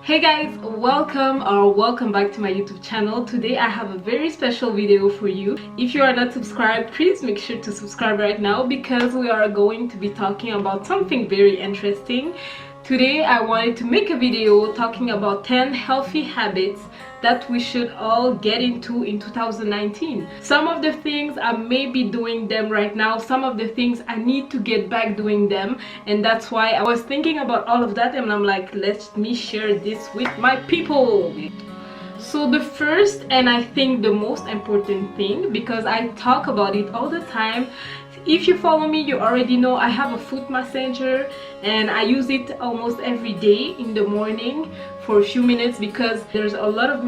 Hey guys, welcome back to my YouTube channel. Today I have a very special video for you. If you are not subscribed, please make sure to subscribe right now because we are going to be talking about something very interesting. Today I wanted to make a video talking about 10 healthy habits that we should all get into in 2019. Some of the things I may be doing them right now, some of the things I need to get back doing them, and that's why I was thinking about all of that and I'm like, let me share this with my people. So the first and I think the most important thing, because I talk about it all the time, if you follow me you already know I have a foot massager and I use it almost every day in the morning for a few minutes because there's a lot of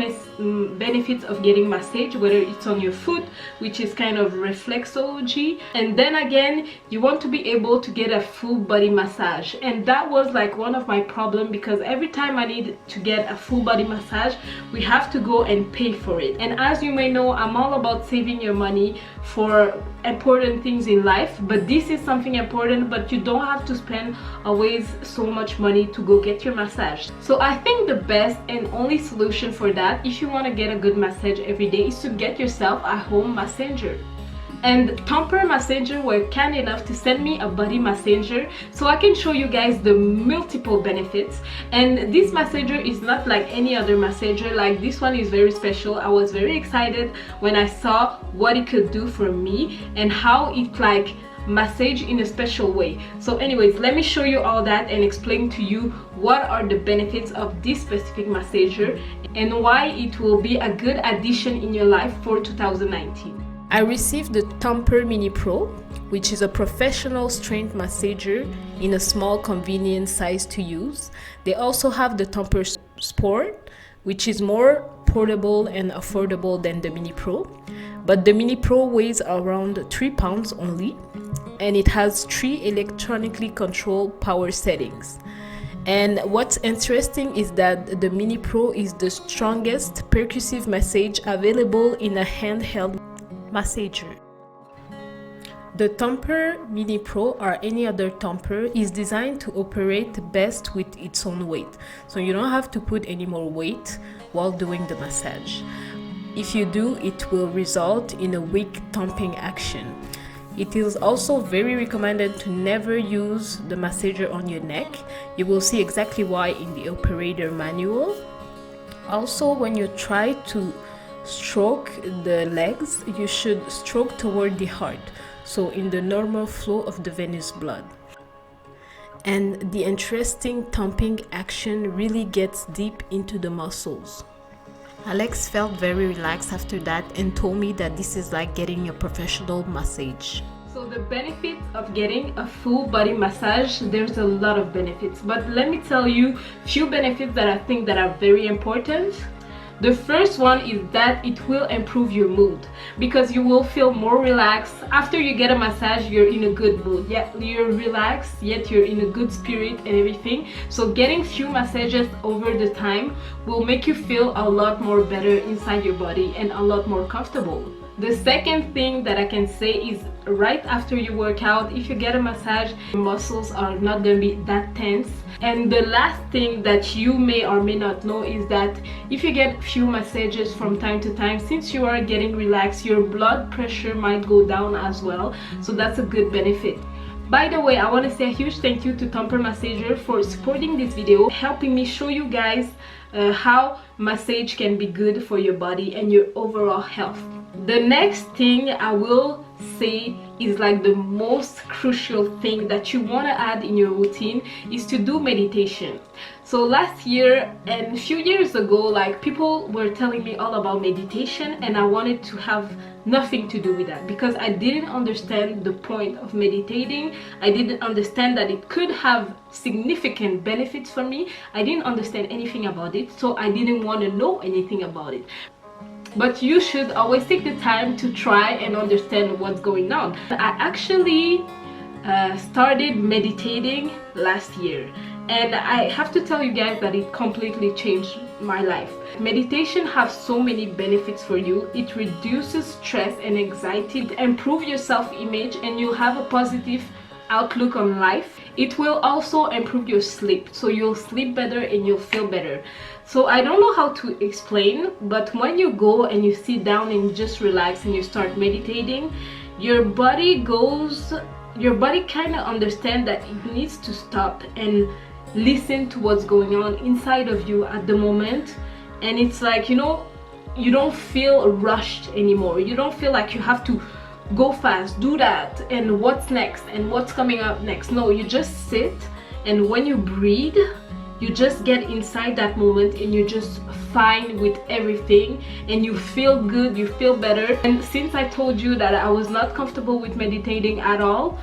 benefits of getting massage, whether it's on your foot, which is kind of reflexology, and then again you want to be able to get a full body massage. And that was like one of my problems because every time I need to get a full body massage we have to go and pay for it. And as you may know, I'm all about saving your money for important things in life, but this is something important, but you don't have to spend always so much money to go get your massage. So I think the best and only solution for that, if you want to get a good massage every day, is to get yourself a home massager. And THUMPER massager were kind enough to send me a body massager so I can show you guys the multiple benefits. And this massager is not like any other massager. Like, this one is very special. I was very excited when I saw what it could do for me and how it like massage in a special way. So anyways, let me show you all that and explain to you what are the benefits of this specific massager and why it will be a good addition in your life for 2019. I received the THUMPER Mini Pro, which is a professional strength massager in a small convenient size to use. They also have the THUMPER Sport, which is more portable and affordable than the Mini Pro. But the Mini Pro weighs around 3 pounds only, and it has 3 electronically controlled power settings. And what's interesting is that the Mini Pro is the strongest percussive massage available in a handheld massager. The THUMPER Mini Pro, or any other THUMPER, is designed to operate best with its own weight, so you don't have to put any more weight while doing the massage. If you do, it will result in a weak thumping action. It is also very recommended to never use the massager on your neck. You will see exactly why in the operator manual. Also, when you try to stroke the legs, you should stroke toward the heart, so in the normal flow of the venous blood. And the interesting thumping action really gets deep into the muscles. Alex felt very relaxed after that and told me that this is like getting a professional massage. So the benefits of getting a full body massage, there's a lot of benefits, but let me tell you few benefits that I think that are very important. The first one is that it will improve your mood because you will feel more relaxed. After you get a massage, you're in a good mood. Yeah, you're relaxed, yet you're in a good spirit and everything. So getting few massages over the time will make you feel a lot more better inside your body and a lot more comfortable. The second thing that I can say is right after you work out, if you get a massage, your muscles are not going to be that tense. And the last thing that you may or may not know is that if you get few massages from time to time, since you are getting relaxed, your blood pressure might go down as well. So that's a good benefit. By the way, I want to say a huge thank you to THUMPER Massager for supporting this video, helping me show you guys how massage can be good for your body and your overall health. The next thing I will say is like the most crucial thing that you want to add in your routine is to do meditation. So last year and a few years ago, like, people were telling me all about meditation and I wanted to have nothing to do with that because I didn't understand the point of meditating. I didn't understand that it could have significant benefits for me. I didn't understand anything about it, so I didn't want to know anything about it. But you should always take the time to try and understand what's going on. I actually started meditating last year, and I have to tell you guys that it completely changed my life. Meditation has so many benefits for you. It reduces stress and anxiety, improve your self-image, and you'll have a positive outlook on life. It will also improve your sleep, so you'll sleep better and you'll feel better. So I don't know how to explain, but when you go and you sit down and just relax and you start meditating, your body kind of understands that it needs to stop and listen to what's going on inside of you at the moment. And it's like, you know, you don't feel rushed anymore. You don't feel like you have to go fast, do that, and what's next and what's coming up next. No, you just sit, and when you breathe, you just get inside that moment and you're just fine with everything and you feel good, you feel better. And since I told you that I was not comfortable with meditating at all,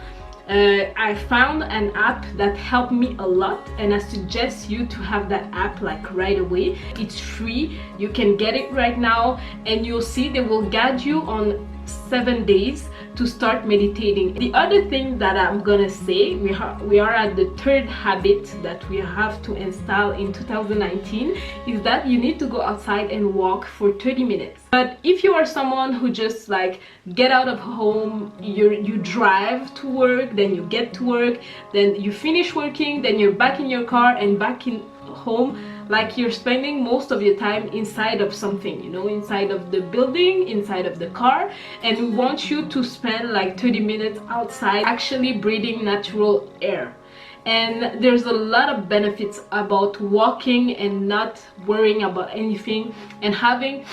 I found an app that helped me a lot, and I suggest you to have that app like right away. It's free, you can get it right now, and you'll see they will guide you on 7 days to start meditating. The other thing that I'm gonna say, we are at the third habit that we have to install in 2019, is that you need to go outside and walk for 30 minutes. But if you are someone who just like get out of home, you drive to work, then you get to work, then you finish working, then you're back in your car and back in home, like you're spending most of your time inside of something, you know, inside of the building, inside of the car, and we want you to spend like 30 minutes outside actually breathing natural air. And there's a lot of benefits about walking and not worrying about anything and having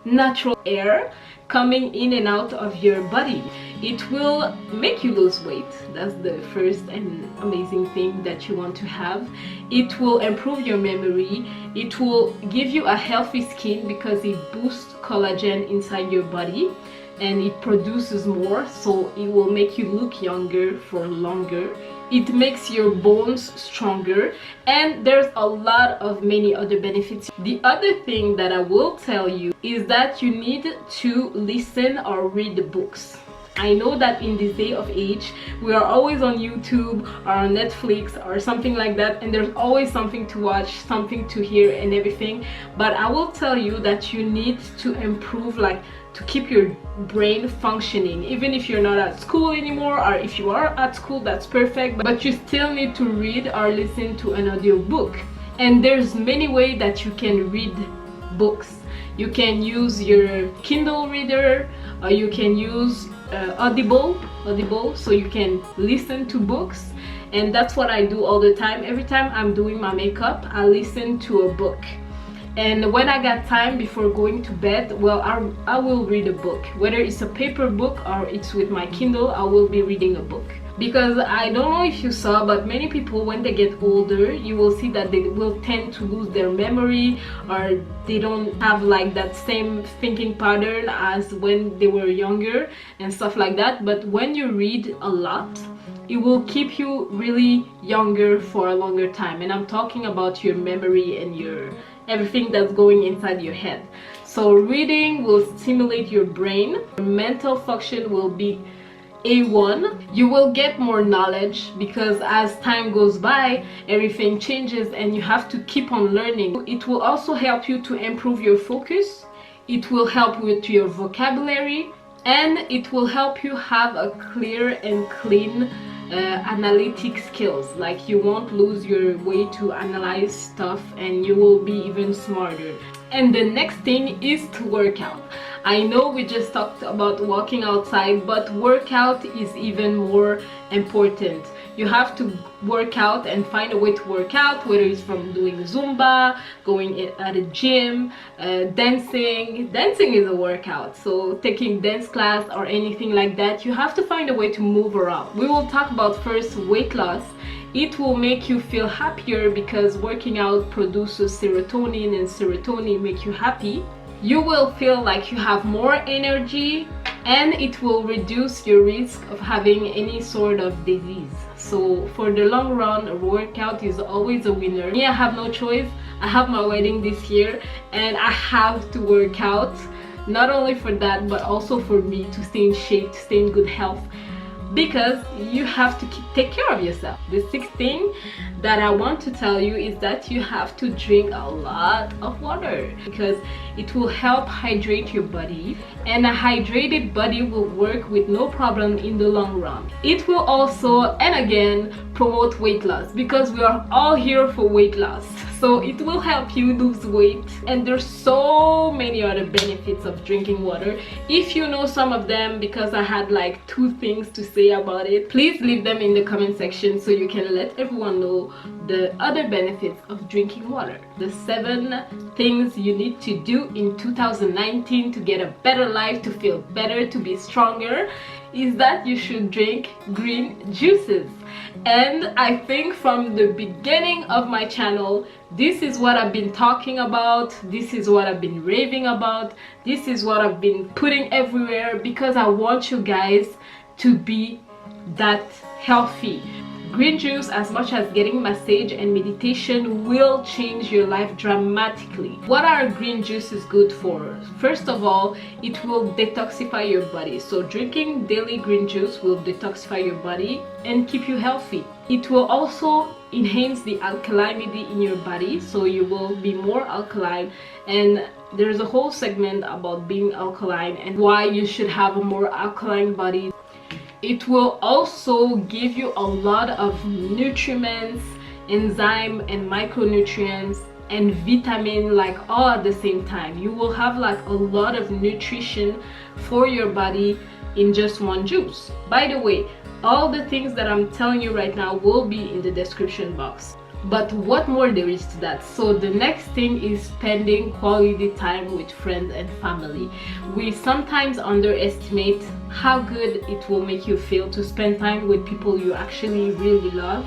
natural air coming in and out of your body. It will make you lose weight. That's the first and amazing thing that you want to have. It will improve your memory. It will give you a healthy skin because it boosts collagen inside your body and it produces more, so it will make you look younger for longer. It makes your bones stronger, and there's a lot of many other benefits. The other thing that I will tell you is that you need to listen or read the books. I know that in this day of age, we are always on YouTube or on Netflix or something like that, and there's always something to watch, something to hear and everything. But I will tell you that you need to improve, like to keep your brain functioning. Even if you're not at school anymore, or if you are at school, that's perfect, but you still need to read or listen to an audio book. And there's many ways that you can read books. You can use your Kindle reader, or you can use Audible, so you can listen to books. And that's what I do all the time. Every time I'm doing my makeup, I listen to a book. And when I got time before going to bed, well, I will read a book. Whether it's a paper book or it's with my Kindle, I will be reading a book. Because I don't know if you saw, but many people, when they get older, you will see that they will tend to lose their memory, or they don't have like that same thinking pattern as when they were younger and stuff like that. But when you read a lot, it will keep you really younger for a longer time. And I'm talking about your memory and your everything that's going inside your head. So reading will stimulate your brain. Your mental function will be A1. You will get more knowledge because as time goes by, everything changes and you have to keep on learning. It will also help you to improve your focus. It will help with your vocabulary, and it will help you have a clear and clean analytic skills. Like you won't lose your way to analyze stuff, and you will be even smarter. And the next thing is to work out. I know we just talked about walking outside, but workout is even more important. You have to work out and find a way to work out, whether it's from doing Zumba, going at a gym, dancing. Dancing is a workout, so taking dance class or anything like that, you have to find a way to move around. We will talk about first weight loss. It will make you feel happier because working out produces serotonin, and serotonin makes you happy. You will feel like you have more energy, and it will reduce your risk of having any sort of disease. So for the long run, a workout is always a winner. Me, I have no choice. I have my wedding this year and I have to work out, not only for that but also for me to stay in shape, to stay in good health. because you have to take care of yourself. The sixth thing that I want to tell you is that you have to drink a lot of water, because it will help hydrate your body, and a hydrated body will work with no problem in the long run. It will also, and again, promote weight loss, because we are all here for weight loss. So it will help you lose weight, and there's so many other benefits of drinking water. If you know some of them, because I had like 2 things to say about it, please leave them in the comment section so you can let everyone know the other benefits of drinking water. The 7 things you need to do in 2019 to get a better life, to feel better, to be stronger, is that you should drink green juices. And I think from the beginning of my channel, this is what I've been talking about, this is what I've been raving about, this is what I've been putting everywhere, because I want you guys to be that healthy. Green juice, as much as getting massage and meditation, will change your life dramatically. What are green juices good for? First of all, it will detoxify your body. So drinking daily green juice will detoxify your body and keep you healthy. It will also enhance the alkalinity in your body, so you will be more alkaline, and there's a whole segment about being alkaline and why you should have a more alkaline body. It will also give you a lot of nutriments, enzyme and micronutrients and vitamin, like all at the same time. You will have like a lot of nutrition for your body in just one juice. By the way, all the things that I'm telling you right now will be in the description box. But what more there is to that? So the next thing is spending quality time with friends and family. We sometimes underestimate how good it will make you feel to spend time with people you actually really love,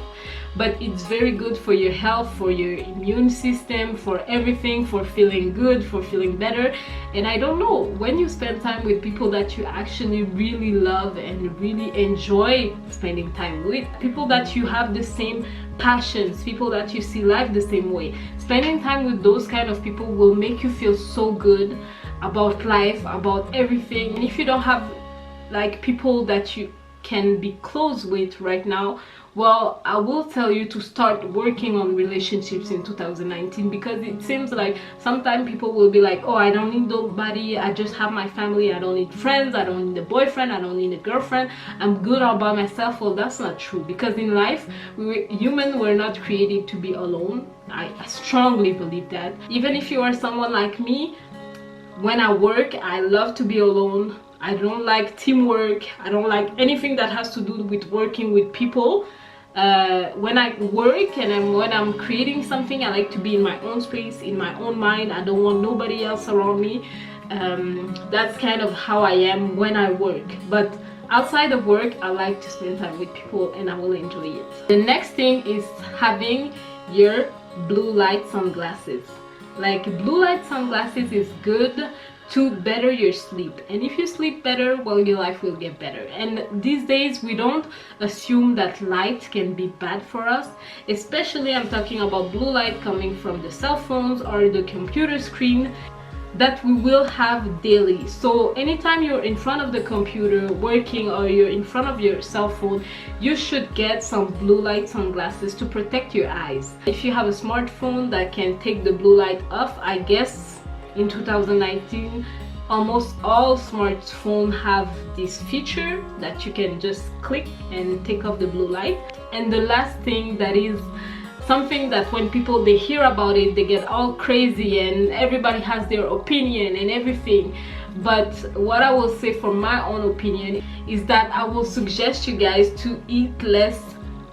but it's very good for your health, for your immune system, for everything, for feeling good, for feeling better. And I don't know, when you spend time with people that you actually really love and really enjoy spending time with, people that you have the same passions, people that you see life the same way, spending time with those kind of people will make you feel so good about life, about everything. And if you don't have like people that you can be close with right now, well, I will tell you to start working on relationships in 2019, because it seems like sometimes people will be like, oh, I don't need nobody, I just have my family, I don't need friends, I don't need a boyfriend, I don't need a girlfriend, I'm good all by myself. Well, that's not true, because in life, human were not created to be alone. I strongly believe that. Even if you are someone like me, when I work, I love to be alone. I don't like teamwork, I don't like anything that has to do with working with people. When I work and when I'm creating something, I like to be in my own space, in my own mind. I don't want nobody else around me. That's kind of how I am when I work. But outside of work, I like to spend time with people and I will enjoy it. The next thing is having your blue light sunglasses. Like, blue light sunglasses is good to better your sleep, and if you sleep better, well, your life will get better. And these days we don't assume that light can be bad for us, especially I'm talking about blue light coming from the cell phones or the computer screen that we will have daily. So anytime you're in front of the computer working, or you're in front of your cell phone, you should get some blue light sunglasses to protect your eyes. If you have a smartphone that can take the blue light off, I guess in 2019 almost all smartphones have this feature that you can just click and take off the blue light. And the last thing, that is something that when people they hear about it, they get all crazy and everybody has their opinion and everything. But what I will say from my own opinion is that I will suggest you guys to eat less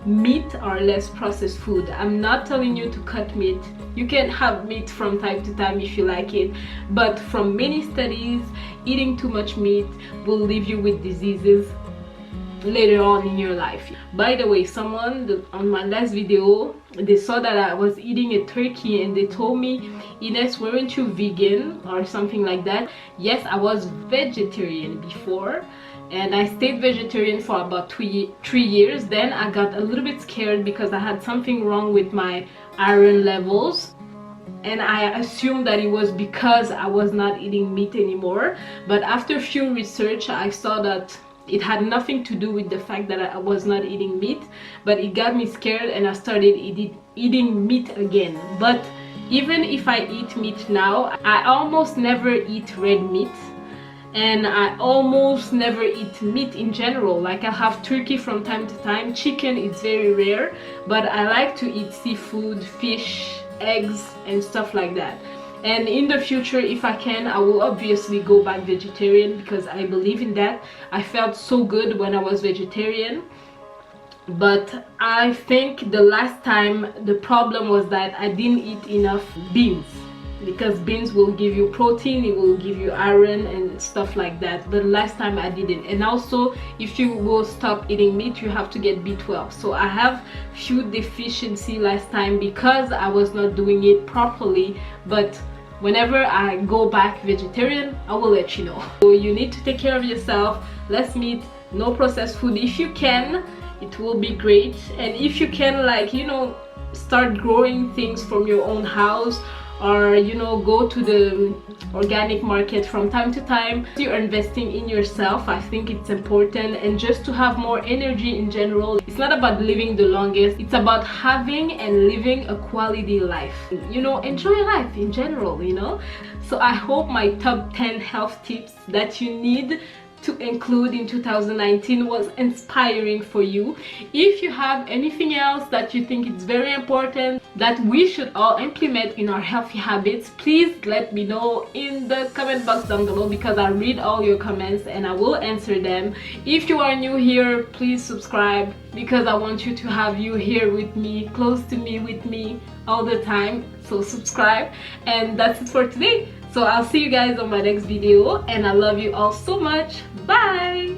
meat or less processed food. I'm not telling you to cut meat. You can have meat from time to time if you like it, but from many studies, eating too much meat will leave you with diseases later on in your life. By the way, someone on my last video, they saw that I was eating a turkey and they told me, Ines, weren't you vegan or something like that? Yes, I was vegetarian before, and I stayed vegetarian for about 3 years. Then I got a little bit scared because I had something wrong with my iron levels, and I assumed that it was because I was not eating meat anymore. But after a few research, I saw that It had nothing to do with the fact that I was not eating meat, but it got me scared and I started eating meat again. But even if I eat meat now, I almost never eat red meat, and I almost never eat meat in general. Like, I have turkey from time to time, chicken is very rare, but I like to eat seafood, fish, eggs and stuff like that. And in the future, if I can, I will obviously go back vegetarian because I believe in that. I felt so good when I was vegetarian. But I think the last time the problem was that I didn't eat enough beans, because beans will give you protein, it will give you iron and stuff like that. But last time I didn't. And also, if you will stop eating meat, you have to get B12. So I have food deficiency last time because I was not doing it properly. But whenever I go back vegetarian, I will let you know. So you need to take care of yourself. Less meat, no processed food. If you can, it will be great. And if you can, like, you know, start growing things from your own house, or, you know, go to the organic market from time to time. You're investing in yourself. I think it's important, and just to have more energy in general. It's not about living the longest, it's about having and living a quality life, you know, enjoy life in general, you know. So I hope my top 10 health tips that you need to include in 2019 was inspiring for you. If you have anything else that you think is very important that we should all implement in our healthy habits, please let me know in the comment box down below, because I read all your comments and I will answer them. If you are new here, please subscribe, because I want you to have you here with me, close to me, with me all the time. So subscribe, and that's it for today. So I'll see you guys on my next video, and I love you all so much. Bye.